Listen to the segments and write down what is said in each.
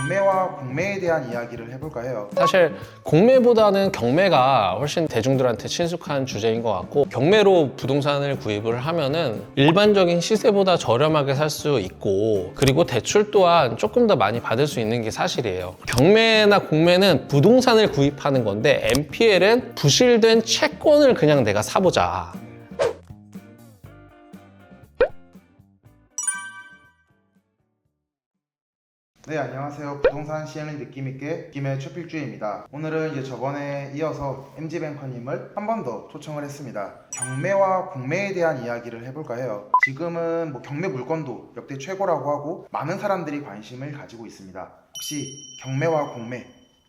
경매와 공매에 대한 이야기를 해볼까 해요. 사실 공매보다는 경매가 훨씬 대중들한테 친숙한 주제인 것 같고, 경매로 부동산을 구입을 하면은 일반적인 시세보다 저렴하게 살 수 있고, 그리고 대출 또한 조금 더 많이 받을 수 있는 게 사실이에요. 경매나 공매는 부동산을 구입하는 건데, NPL은 부실된 채권을 그냥 내가 사보자. 네, 안녕하세요. 부동산 시행을 느낌있게 김해 최필주입니다. 오늘은 이제 저번에 이어서 MG뱅커님을 한 번 더 초청을 했습니다. 경매와 공매에 대한 이야기를 해볼까 해요. 지금은 경매 물건도 역대 최고라고 하고 많은 사람들이 관심을 가지고 있습니다. 혹시 경매와 공매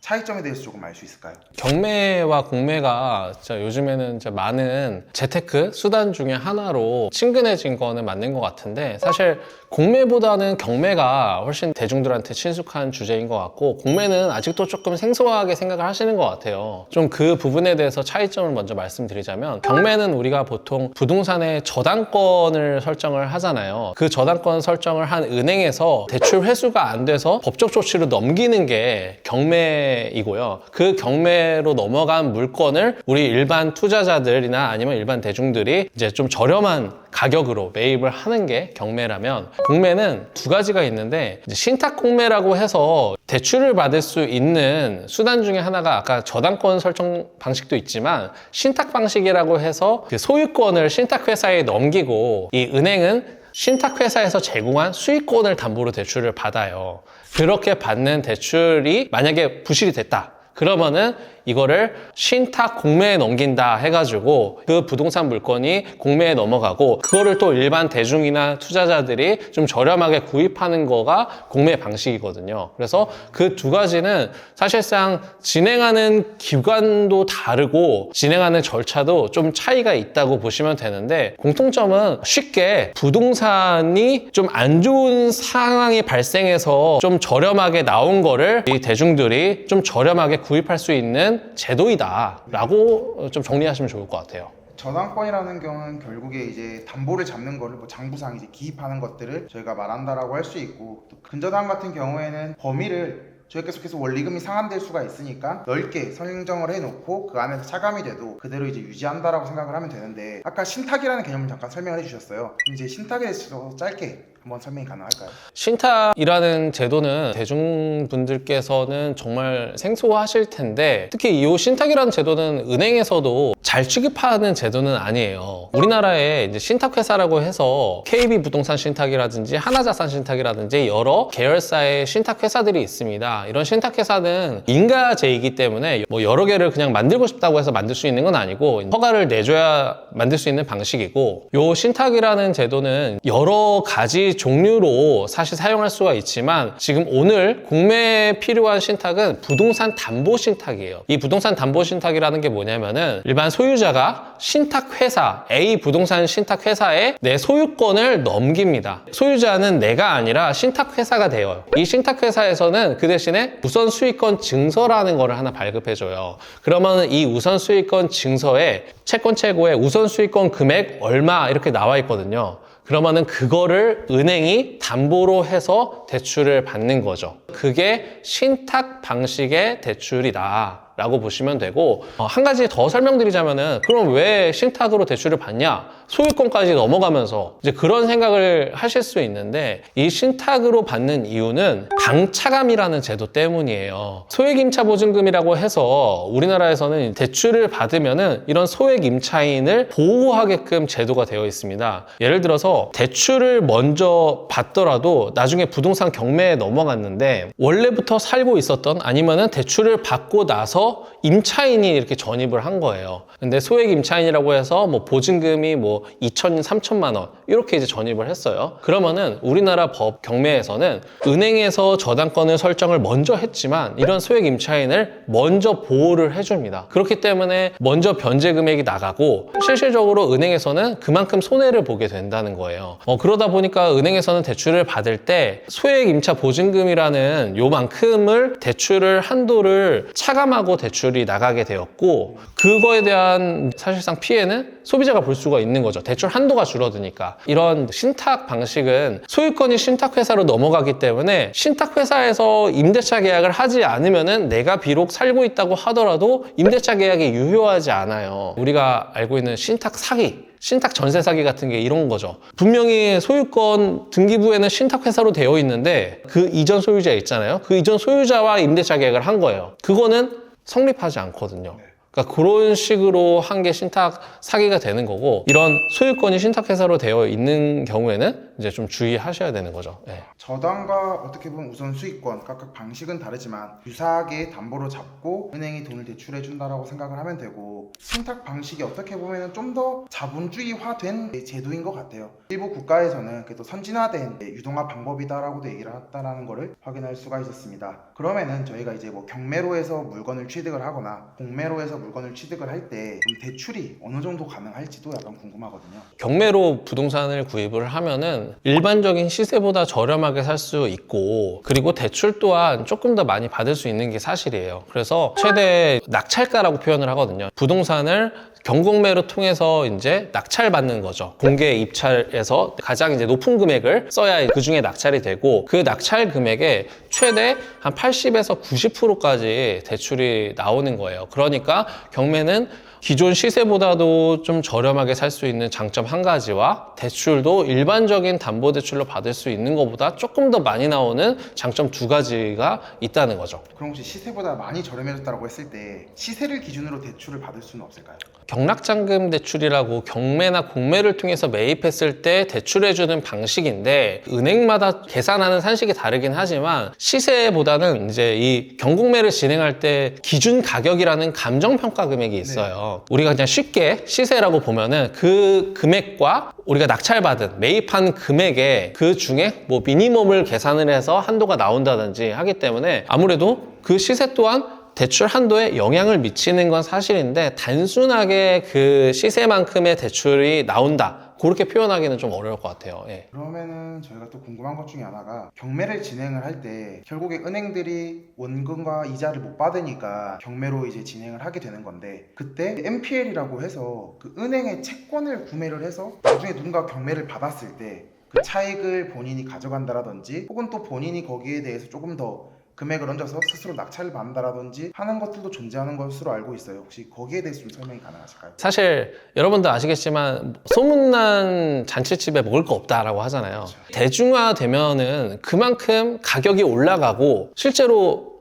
차이점에 대해서 조금 알 수 있을까요? 경매와 공매가 진짜 요즘에는 진짜 많은 재테크 수단 중에 하나로 친근해진 거는 맞는 것 같은데, 사실 공매보다는 경매가 훨씬 대중들한테 친숙한 주제인 것 같고, 공매는 아직도 조금 생소하게 생각을 하시는 것 같아요. 좀 그 부분에 대해서 차이점을 먼저 말씀드리자면, 경매는 우리가 보통 부동산의 저당권을 설정을 하잖아요. 그 저당권 설정을 한 은행에서 대출 회수가 안 돼서 법적 조치로 넘기는 게 경매이고요. 그 경매로 넘어간 물건을 우리 일반 투자자들이나 아니면 일반 대중들이 이제 좀 저렴한 가격으로 매입을 하는 게 경매라면, 공매는 두 가지가 있는데, 이제 신탁 공매라고 해서 대출을 받을 수 있는 수단 중에 하나가 아까 저당권 설정 방식도 있지만, 신탁 방식이라고 해서 그 소유권을 신탁회사에 넘기고, 이 은행은 신탁회사에서 제공한 수익권을 담보로 대출을 받아요. 그렇게 받는 대출이 만약에 부실이 됐다 그러면은 이거를 신탁 공매에 넘긴다 해가지고 그 부동산 물건이 공매에 넘어가고, 그거를 또 일반 대중이나 투자자들이 좀 저렴하게 구입하는 거가 공매 방식이거든요. 그래서 그 두 가지는 사실상 진행하는 기관도 다르고 진행하는 절차도 좀 차이가 있다고 보시면 되는데, 공통점은 쉽게 부동산이 좀 안 좋은 상황이 발생해서 좀 저렴하게 나온 거를 이 대중들이 좀 저렴하게 구입할 수 있는 제도이다 라고 좀 정리하시면 좋을 것 같아요. 저당권이라는 경우는 결국에 이제 담보를 잡는 거를 장부상 이제 기입하는 것들을 저희가 말한다라고 할 수 있고, 또 근저당 같은 경우에는 범위를 저희가 계속해서 원리금이 상환될 수가 있으니까 넓게 설정을 해놓고 그 안에서 차감이 돼도 그대로 이제 유지한다라고 생각을 하면 되는데, 아까 신탁이라는 개념을 잠깐 설명을 해주셨어요. 이제 신탁에 대해서 짧게 한번 설명이 가능할까요? 신탁이라는 제도는 대중분들께서는 정말 생소하실 텐데, 특히 이 신탁이라는 제도는 은행에서도 잘 취급하는 제도는 아니에요. 우리나라에 이제 신탁회사라고 해서 KB부동산 신탁이라든지 하나자산 신탁이라든지 여러 계열사의 신탁회사들이 있습니다. 이런 신탁회사는 인가제이기 때문에 여러 개를 그냥 만들고 싶다고 해서 만들 수 있는 건 아니고, 허가를 내줘야 만들 수 있는 방식이고, 요 신탁이라는 제도는 여러 가지 종류로 사실 사용할 수가 있지만, 지금 오늘 공매에 필요한 신탁은 부동산 담보 신탁이에요. 이 부동산 담보 신탁이라는 게 뭐냐면은, 일반 소유자가 신탁회사, A 부동산 신탁회사에 내 소유권을 넘깁니다. 소유자는 내가 아니라 신탁회사가 돼요. 이 신탁회사에서는 그 대신에 우선 수익권 증서라는 거를 하나 발급해줘요. 그러면 이 우선 수익권 증서에 채권 최고의 우선 수익권 금액 얼마 이렇게 나와 있거든요. 그러면은 그거를 은행이 담보로 해서 대출을 받는 거죠. 그게 신탁 방식의 대출이다 라고 보시면 되고, 한 가지 더 설명드리자면은, 그럼 왜 신탁으로 대출을 받냐? 소유권까지 넘어가면서 이제 그런 생각을 하실 수 있는데, 이 신탁으로 받는 이유는 당차감이라는 제도 때문이에요. 소액임차보증금이라고 해서 우리나라에서는 대출을 받으면은 이런 소액임차인을 보호하게끔 제도가 되어 있습니다. 예를 들어서 대출을 먼저 받더라도 나중에 부동산 경매에 넘어갔는데, 원래부터 살고 있었던, 아니면은 대출을 받고 나서 임차인이 이렇게 전입을 한 거예요. 근데 소액 임차인이라고 해서 보증금이 2천, 3천만 원 이렇게 이제 전입을 했어요. 그러면은 우리나라 법 경매에서는 은행에서 저당권을 설정을 먼저 했지만, 이런 소액 임차인을 먼저 보호를 해줍니다. 그렇기 때문에 먼저 변제 금액이 나가고, 실질적으로 은행에서는 그만큼 손해를 보게 된다는 거예요. 그러다 보니까 은행에서는 대출을 받을 때 소액 임차 보증금이라는 요만큼을 대출을 한도를 차감하고 하고 대출이 나가게 되었고, 그거에 대한 사실상 피해는 소비자가 볼 수가 있는 거죠. 대출 한도가 줄어드니까. 이런 신탁 방식은 소유권이 신탁회사로 넘어가기 때문에 신탁회사에서 임대차 계약을 하지 않으면은 내가 비록 살고 있다고 하더라도 임대차 계약이 유효하지 않아요. 우리가 알고 있는 신탁 사기, 신탁 전세 사기 같은 게 이런 거죠. 분명히 소유권 등기부에는 신탁회사로 되어 있는데 그 이전 소유자 있잖아요. 그 이전 소유자와 임대차 계약을 한 거예요. 그거는 성립하지 않거든요. 그러니까 그런 식으로 한 게 신탁 사기가 되는 거고, 이런 소유권이 신탁회사로 되어 있는 경우에는 이제 좀 주의하셔야 되는 거죠. 네. 저당과 어떻게 보면 우선 수익권 각각 방식은 다르지만 유사하게 담보로 잡고 은행이 돈을 대출해 준다라고 생각을 하면 되고, 신탁 방식이 어떻게 보면 좀 더 자본주의화된 제도인 것 같아요. 일부 국가에서는 그래도 선진화된 유동화 방법이다라고도 얘기를 했다라는 거를 확인할 수가 있었습니다. 그러면은 저희가 이제 뭐 경매로해서 물건을 취득을 하거나 공매로해서 물건을 취득을 할 때 대출이 어느 정도 가능할지도 약간 궁금하거든요. 경매로 부동산을 구입을 하면은 일반적인 시세보다 저렴하게 살 수 있고, 그리고 대출 또한 조금 더 많이 받을 수 있는 게 사실이에요. 그래서 최대 낙찰가라고 표현을 하거든요. 부동산을 경공매로 통해서 이제 낙찰받는 거죠. 공개 입찰에서 가장 이제 높은 금액을 써야 그 중에 낙찰이 되고, 그 낙찰 금액에 최대 한 80에서 90%까지 대출이 나오는 거예요. 그러니까 경매는 기존 시세보다도 좀 저렴하게 살 수 있는 장점 한 가지와 대출도 일반적인 담보대출로 받을 수 있는 것보다 조금 더 많이 나오는 장점 두 가지가 있다는 거죠. 그럼 혹시 시세보다 많이 저렴해졌다고 했을 때 시세를 기준으로 대출을 받을 수는 없을까요? 경락잔금 대출이라고 경매나 공매를 통해서 매입했을 때 대출해주는 방식인데, 은행마다 계산하는 산식이 다르긴 하지만 시세보다는 이제 이 경공매를 진행할 때 기준 가격이라는 감정평가 금액이 있어요. 우리가 그냥 쉽게 시세라고 보면은 그 금액과 우리가 낙찰받은 매입한 금액의 그 중에 뭐 미니멈을 계산을 해서 한도가 나온다든지 하기 때문에 아무래도 그 시세 또한 대출 한도에 영향을 미치는 건 사실인데, 단순하게 그 시세만큼의 대출이 나온다, 그렇게 표현하기는 좀 어려울 것 같아요. 예. 그러면은 저희가 또 궁금한 것 중에 하나가, 경매를 진행을 할 때 결국에 은행들이 원금과 이자를 못 받으니까 경매로 이제 진행을 하게 되는 건데, 그때 NPL이라고 해서 그 은행의 채권을 구매를 해서 나중에 누군가 경매를 받았을 때 그 차익을 본인이 가져간다라든지, 혹은 또 본인이 거기에 대해서 조금 더 금액을 얹어서 스스로 낙찰을 받는다라든지 하는 것들도 존재하는 것으로 알고 있어요. 혹시 거기에 대해서 좀 설명이 가능하실까요? 사실 여러분도 아시겠지만 소문난 잔치집에 먹을 거 없다라고 하잖아요. 그렇죠. 대중화되면은 그만큼 가격이 올라가고, 실제로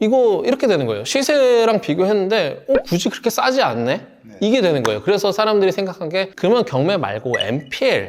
이거 이렇게 되는 거예요. 시세랑 비교했는데 굳이 그렇게 싸지 않네? 이게 되는 거예요. 그래서 사람들이 생각한 게, 그러면 경매 말고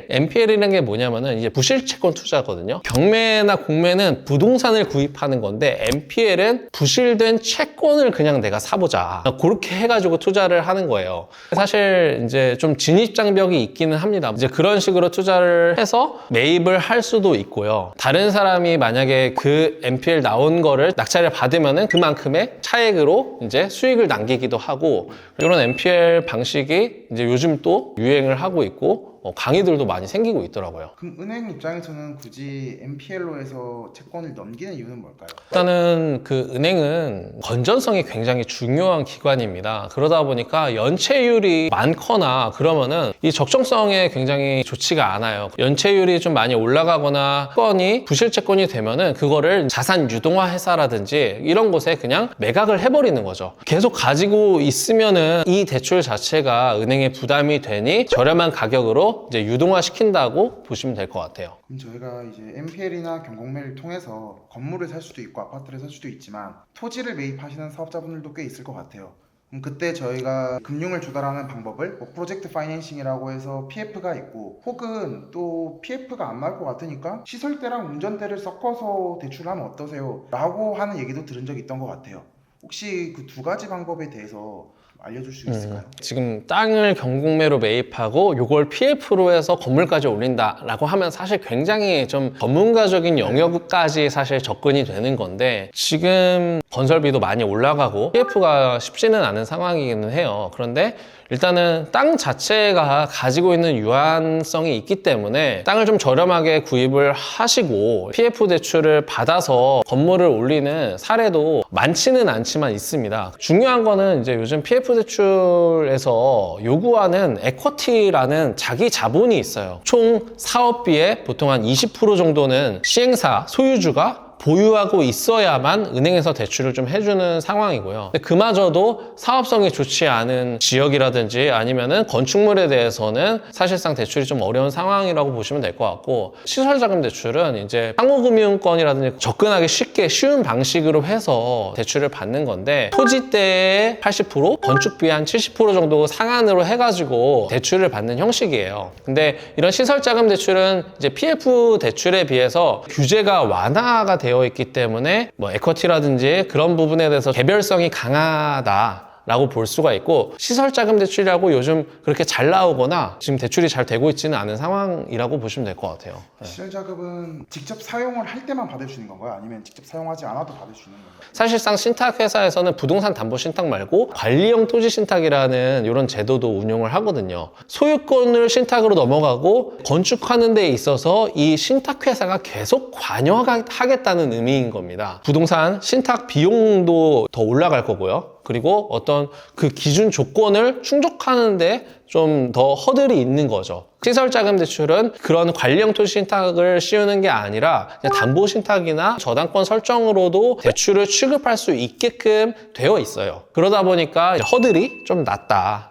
NPL이라는 게 뭐냐면은 이제 부실채권 투자거든요. 경매나 공매는 부동산을 구입하는 건데, NPL은 부실된 채권을 그냥 내가 사보자, 그렇게 해가지고 투자를 하는 거예요. 사실 이제 좀 진입장벽이 있기는 합니다. 이제 그런 식으로 투자를 해서 매입을 할 수도 있고요. 다른 사람이 만약에 그 NPL 나온 거를 낙찰을 받으면은 그만큼의 차액으로 이제 수익을 남기기도 하고, 이런 NPL 방식이 이제 요즘 또 유행을 하고 있고, 강의들도 많이 생기고 있더라고요. 그럼 은행 입장에서는 굳이 NPL로 해서 채권을 넘기는 이유는 뭘까요? 일단은 그 은행은 건전성이 굉장히 중요한 기관입니다. 그러다 보니까 연체율이 많거나 그러면은 이 적정성에 굉장히 좋지가 않아요. 연체율이 좀 많이 올라가거나 채권이 부실채권이 되면은 그거를 자산 유동화 회사라든지 이런 곳에 그냥 매각을 해버리는 거죠. 계속 가지고 있으면은 이 대출 자체가 은행에 부담이 되니 저렴한 가격으로 이제 유동화 시킨다고 보시면 될 것 같아요. 그럼 저희가 이제 NPL이나 경공매를 통해서 건물을 살 수도 있고 아파트를 살 수도 있지만 토지를 매입하시는 사업자분들도 꽤 있을 것 같아요. 그럼 그때 저희가 금융을 조달하는 방법을 뭐 프로젝트 파이낸싱이라고 해서 PF가 있고, 혹은 또 PF가 안 나올 것 같으니까 시설대랑 운전대를 섞어서 대출하면 어떠세요? 라고 하는 얘기도 들은 적이 있던 것 같아요. 혹시 그 두 가지 방법에 대해서 알려줄 수 있을까요? 지금 땅을 경공매로 매입하고 요걸 PF로 해서 건물까지 올린다라고 하면 사실 굉장히 좀 전문가적인 영역까지 사실 접근이 되는 건데, 지금 건설비도 많이 올라가고 PF가 쉽지는 않은 상황이기는 해요. 그런데 일단은 땅 자체가 가지고 있는 유한성이 있기 때문에 땅을 좀 저렴하게 구입을 하시고 PF 대출을 받아서 건물을 올리는 사례도 많지는 않지만 있습니다. 중요한 거는 이제 요즘 PF 대출에서 요구하는 에쿼티라는 자기 자본이 있어요. 총 사업비의 보통 한 20% 정도는 시행사, 소유주가 보유하고 있어야만 은행에서 대출을 좀 해주는 상황이고요. 근데 그마저도 사업성이 좋지 않은 지역이라든지 아니면은 건축물에 대해서는 사실상 대출이 좀 어려운 상황이라고 보시면 될 것 같고, 시설자금 대출은 이제 상호금융권이라든지 접근하기 쉽게 쉬운 방식으로 해서 대출을 받는 건데, 토지대의 80%, 건축비의 한 70% 정도 상한으로 해가지고 대출을 받는 형식이에요. 근데 이런 시설자금 대출은 이제 PF 대출에 비해서 규제가 완화가 되어 있기 때문에 뭐 에쿼티라든지 그런 부분에 대해서 개별성이 강하다라고 볼 수가 있고, 시설자금 대출이라고 요즘 그렇게 잘 나오거나 지금 대출이 잘 되고 있지는 않은 상황이라고 보시면 될 것 같아요. 네. 시설자금은 직접 사용을 할 때만 받을 수 있는 건가요? 아니면 직접 사용하지 않아도 받을 수 있는 건가요? 사실상 신탁 회사에서는 부동산 담보 신탁 말고 관리형 토지 신탁이라는 이런 제도도 운용을 하거든요. 소유권을 신탁으로 넘어가고 건축하는 데 있어서 이 신탁 회사가 계속 관여하겠다는 의미인 겁니다. 부동산 신탁 비용도 더 올라갈 거고요. 그리고 어떤 그 기준 조건을 충족하는데 좀 더 허들이 있는 거죠. 시설자금 대출은 그런 관리형 토지 신탁을 씌우는 게 아니라 그냥 담보 신탁이나 저당권 설정으로도 대출을 취급할 수 있게끔 되어 있어요. 그러다 보니까 허들이 좀 낮다.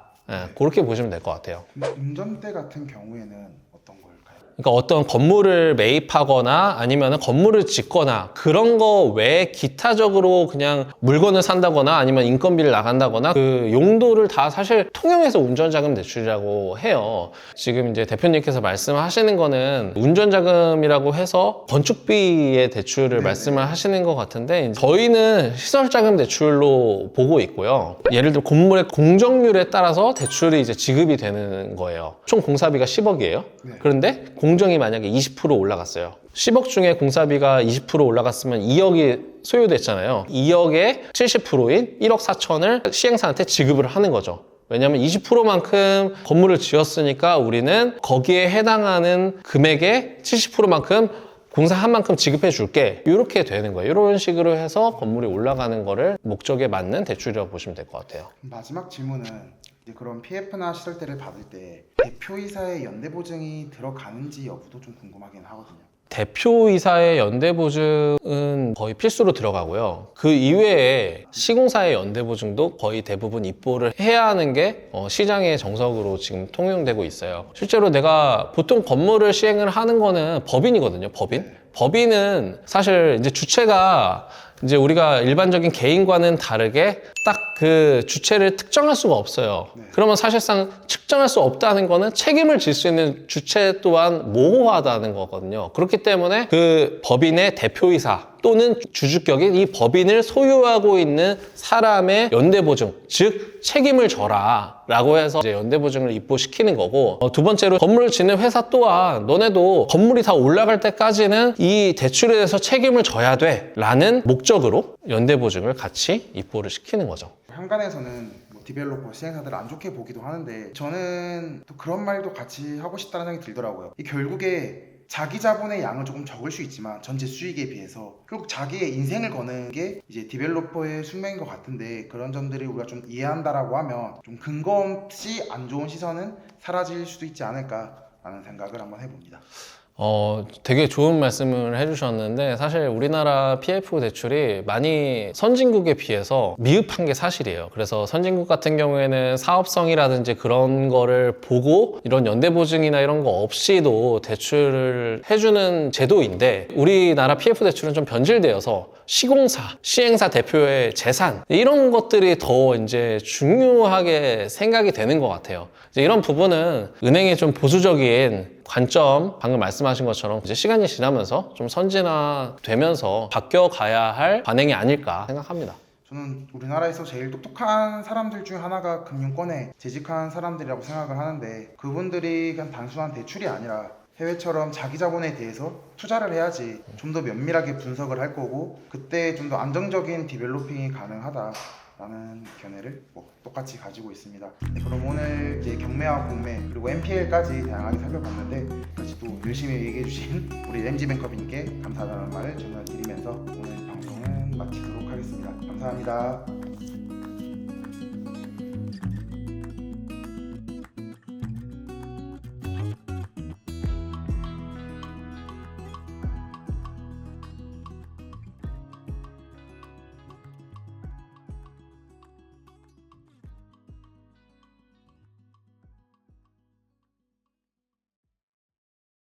그렇게 보시면 될 것 같아요. 근데 운전대 같은 경우에는 어떤 걸까요? 그러니까 어떤 건물을 매입하거나 아니면 건물을 짓거나 그런 거 외에 기타적으로 그냥 물건을 산다거나 아니면 인건비를 나간다거나 그 용도를 다 사실 통용해서 운전자금 대출이라고 해요. 지금 이제 대표님께서 말씀하시는 거는 운전자금이라고 해서 건축비의 대출을 말씀을 하시는 것 같은데, 저희는 시설자금 대출로 보고 있고요. 예를 들어 건물의 공정률에 따라서 대출이 이제 지급이 되는 거예요. 총 공사비가 10억이에요. 그런데 공정이 만약에 20% 올라갔어요. 10억 중에 공사비가 20% 올라갔으면 2억이 소요됐잖아요. 2억의 70%인 1억 4천을 시행사한테 지급을 하는 거죠. 왜냐하면 20%만큼 건물을 지었으니까 우리는 거기에 해당하는 금액의 70%만큼 공사한 만큼 지급해 줄게, 이렇게 되는 거예요. 이런 식으로 해서 건물이 올라가는 거를 목적에 맞는 대출이라고 보시면 될 것 같아요. 마지막 질문은 이제 그런 PF나 시설대를 받을 때 대표이사의 연대보증이 들어가는지 여부도 좀 궁금하긴 하거든요. 대표이사의 연대보증은 거의 필수로 들어가고요. 그 이외에 시공사의 연대보증도 거의 대부분 입보를 해야 하는 게 시장의 정석으로 지금 통용되고 있어요. 실제로 내가 보통 건물을 시행을 하는 거는 법인이거든요. 법인은 사실 이제 주체가 이제 우리가 일반적인 개인과는 다르게 딱 그 주체를 특정할 수가 없어요. 그러면 사실상 측정할 수 없다는 거는 책임을 질 수 있는 주체 또한 모호하다는 거거든요. 그렇기 때문에 그 법인의 대표이사 또는 주주격인 이 법인을 소유하고 있는 사람의 연대보증, 즉 책임을 져라 라고 해서 이제 연대보증을 입보시키는 거고, 두 번째로 건물을 짓는 회사 또한 너네도 건물이 다 올라갈 때까지는 이 대출에 대해서 책임을 져야 돼 라는 목적으로 연대보증을 같이 입보를 시키는 거죠. 현관에서는 뭐 디벨로퍼 시행사들을 안 좋게 보기도 하는데, 저는 또 그런 말도 같이 하고 싶다는 생각이 들더라고요. 이 결국에 자기 자본의 양은 조금 적을 수 있지만 전체 수익에 비해서 결국 자기의 인생을 거는 게 이제 디벨로퍼의 숙명인 것 같은데, 그런 점들을 우리가 좀 이해한다라고 하면 좀 근거 없이 안 좋은 시선은 사라질 수도 있지 않을까라는 생각을 한번 해봅니다. 되게 좋은 말씀을 해주셨는데, 사실 우리나라 PF 대출이 많이 선진국에 비해서 미흡한 게 사실이에요. 그래서 선진국 같은 경우에는 사업성이라든지 그런 거를 보고 이런 연대보증이나 이런 거 없이도 대출을 해주는 제도인데, 우리나라 PF 대출은 좀 변질되어서 시공사, 시행사 대표의 재산, 이런 것들이 더 이제 중요하게 생각이 되는 것 같아요. 이제 이런 부분은 은행의 좀 보수적인 관점, 방금 말씀하신 것처럼 이제 시간이 지나면서 좀 선진화되면서 바뀌어가야 할 관행이 아닐까 생각합니다. 저는 우리나라에서 제일 똑똑한 사람들 중 하나가 금융권에 재직한 사람들이라고 생각을 하는데, 그분들이 그냥 단순한 대출이 아니라 해외처럼 자기 자본에 대해서 투자를 해야지 좀 더 면밀하게 분석을 할 거고, 그때 좀 더 안정적인 디벨로핑이 가능하다, 라는 견해를 똑같이 가지고 있습니다. 네, 그럼 오늘 이제 경매와 공매 그리고 NPL까지 다양하게 살펴봤는데 같이 또 열심히 얘기해주신 우리 MG뱅커님께 감사하다는 말을 전해드리면서 오늘 방송은 마치도록 하겠습니다. 감사합니다.